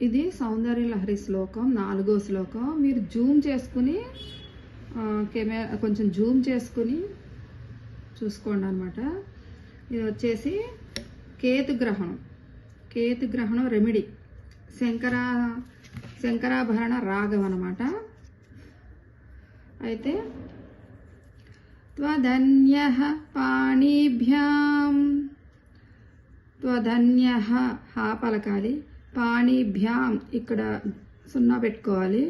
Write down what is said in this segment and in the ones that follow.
ఇది సౌందర్య లహరి శ్లోకం 4వ శ్లోకం. మీరు జూమ్ చేసుకుని కెమెరా కొంచెం జూమ్ చేసుకుని చూసుకోండి అనమాట. ఇది వచ్చేసి కేతుగ్రహణం రెమెడీ శంకరాభరణ రాగం అనమాట. అయితే త్వధన్యః పాణిభ్యాం, త్వధన్యః హా పలకాలి, పాణిభ్యాం ఇక్కడ 0 పెట్టుకోవాలి,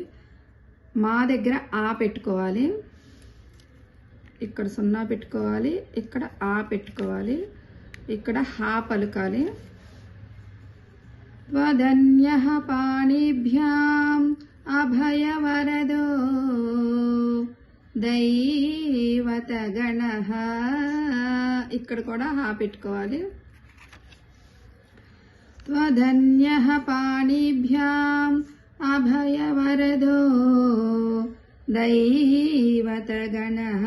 మా దగ్గర ఆ పెట్టుకోవాలి, ఇక్కడ 0 పెట్టుకోవాలి, ఇక్కడ ఆ పెట్టుకోవాలి, ఇక్కడ హా పలకాలి. త్వధన్యః పాణిభ్యాం అభయవరదో దైవతగణః, ఇక్కడ కూడా హా పెట్టుకోవాలి. త్వధన్యః పాణిభ్యాం అభయవరదో దైవతగణః.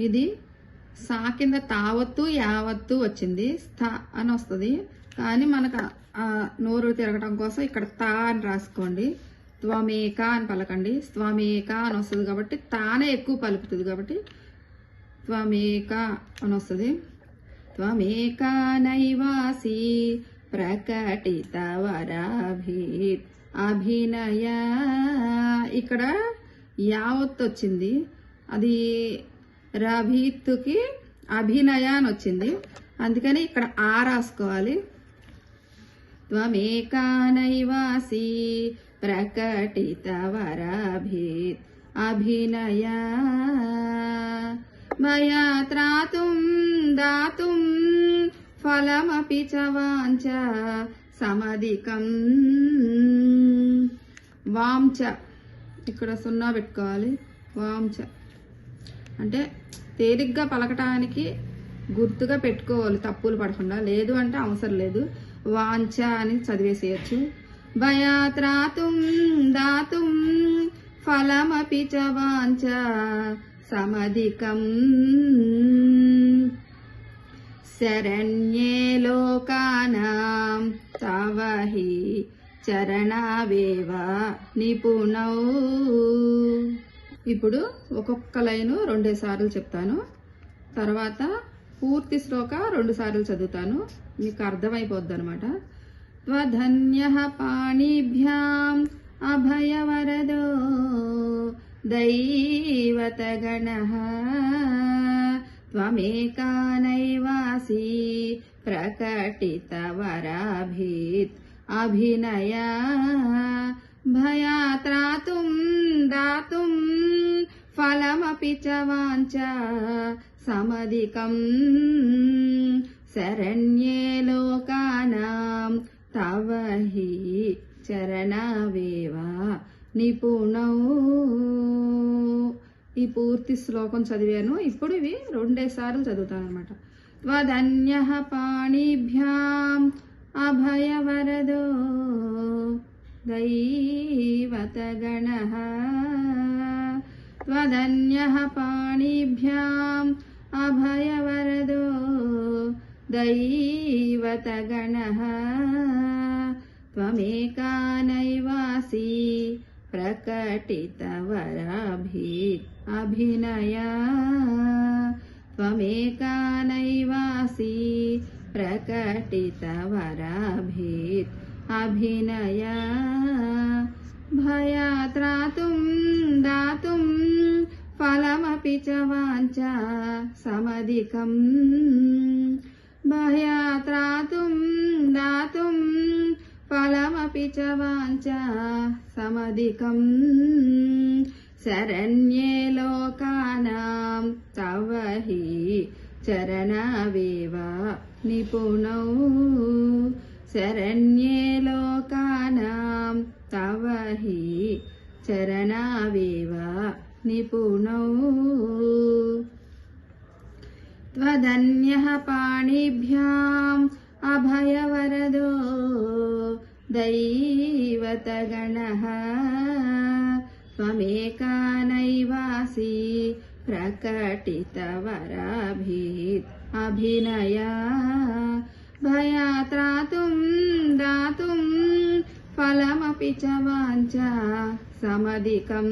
ఇది సా కింద తావత్తు యావత్తు వచ్చింది, స్థా అని వస్తుంది. కానీ మనకు నోరు తిరగటం కోసం ఇక్కడ తా అని రాసుకోండి. త్వమేక అని పలకండి. త్వమేక అని వస్తుంది కాబట్టి తానే ఎక్కువ పలుకుతుంది కాబట్టి త్వమేక అని వస్తుంది. త్వమేక నైవాసి ప్రకటితవరాభీత్ అభినయ, ఇక్కడ యావత్తు వచ్చింది, అది రభీత్తుకి అభినయ అని వచ్చింది, అందుకని ఇక్కడ ఆ రాసుకోవాలి. త్వమేక నైవాసి ప్రకటితవరాభీత్ అభినయ మయా త్రాతుం దాతుం ఫలమపి చ వాంఛ సమధికం. వాంఛ ఇక్కడ 0 పెట్టుకోవాలి. వాంఛ అంటే తేలిగ్గా పలకటానికి గుర్తుగా పెట్టుకోవాలి, తప్పులు పడకుండా. లేదు అంటే అవసరం లేదు, వాంఛ అని చదివేసేయచ్చు. భయాత్రాతుం దాతుం ఫలమపి చ వాంఛ సమధికం. శరణ్యే లోకానాం తవ హి చరణావేవ నిపుణౌ. ఇప్పుడు ఒక్కొక్క లైను 2 సార్లు చెప్తాను, తర్వాత పూర్తి శ్లోక 2 సార్లు చదువుతాను, మీకు అర్థమైపోద్ది అనమాట. త్వధన్యః పాణిభ్యాం అభయవరదో దైవతగణః త్వమేకా నైవాసి ప్రకటితవరాభీత్ అభినయ భయాత్రాతుం దాతుం ఫలమపి చ వాంఛ సమధికం. శరణ్యే లోకానాం తవ హి చరణావేవ నిపుణౌ. ఈ పూర్తి శ్లోకం చదివాను. ఇప్పుడు ఇవి 2 సార్లు చదువుతాను అనమాట. త్వధన్యః పాణిభ్యాం అభయవరదో దైవతగణః త్వధన్యః పాణిభ్యాం అభయవరదో దైవతగణః త్వమేకా నైవాసి ప్రకటితవరాభీత్ అభినయ త్వమేకా నైవాసి ప్రకటితవరాభీత్ అభినయ భయాత్రాతుం దాతుం ఫలమపి చ వాంఛ సమధికం. భయాత్రాతుం దాతుం ఫలమపి చ వాంఛ సమధికం. శరణ్యే లోకానాం తవ హి చరణావేవ నిపుణౌ. శరణ్యే లోకానాం తవ హి చరణావేవ నిపుణౌ. త్వధన్యః పాణిభ్యాం అభయవరదో దైవతగణః త్వమేకా నైవాసి ప్రకటితవరాభీత్ అభినయ భయాత్రాతుం దాతుం ఫలమపి చ వాంఛా సమధికం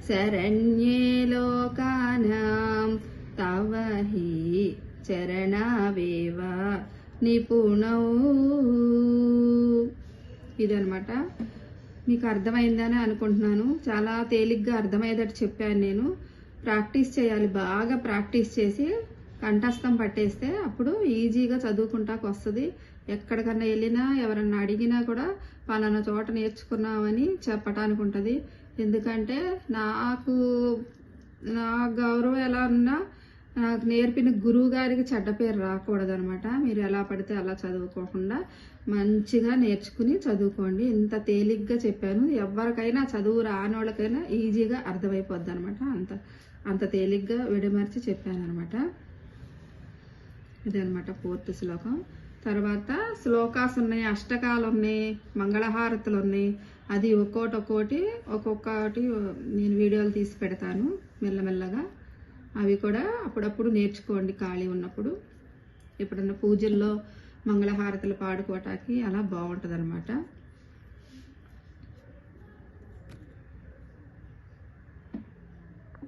శరణ్యే లోకానాం తవ హి చరణావేవ నిపుణౌ. ఇదనమాట. మీకు అర్థమైందని అనుకుంటున్నాను. చాలా తేలిగ్గా అర్థమయ్యేటట్టు చెప్పాను నేను. ప్రాక్టీస్ చేయాలి, బాగా ప్రాక్టీస్ చేసి కంఠస్థం పట్టేస్తే అప్పుడు ఈజీగా చదువుకుంటాకు వస్తుంది. ఎక్కడికన్నా వెళ్ళినా ఎవరన్నా అడిగినా కూడా పలానా చోట నేర్చుకున్నామని చెప్పటానికి ఉంటుంది. ఎందుకంటే నాకు నా గౌరవం ఎలా ఉన్నా నాకు నేర్పిన గురువు గారికి చెడ్డ పేరు రాకూడదు అనమాట. మీరు ఎలా పడితే అలా చదువుకోకుండా మంచిగా నేర్చుకుని చదువుకోండి. ఇంత తేలిగ్గా చెప్పాను. ఎవరికైనా చదువు రానోళ్ళకైనా ఈజీగా అర్థమైపోద్ది అనమాట. అంత తేలిగ్గా విడమర్చి చెప్పాను అనమాట. ఇదనమాట 4th శ్లోకం. తర్వాత శ్లోకాస్ ఉన్నాయి, అష్టకాలు ఉన్నాయి, మంగళహారతులు ఉన్నాయి. అది ఒక్కొక్కటి నేను వీడియోలు తీసి పెడతాను మెల్లమెల్లగా. అవి కూడా అప్పుడప్పుడు నేర్చుకోండి ఖాళీ ఉన్నప్పుడు. ఎప్పుడన్నా పూజల్లో మంగళహారతులు పాడుకోవటానికి అలా బాగుంటుంది అనమాట.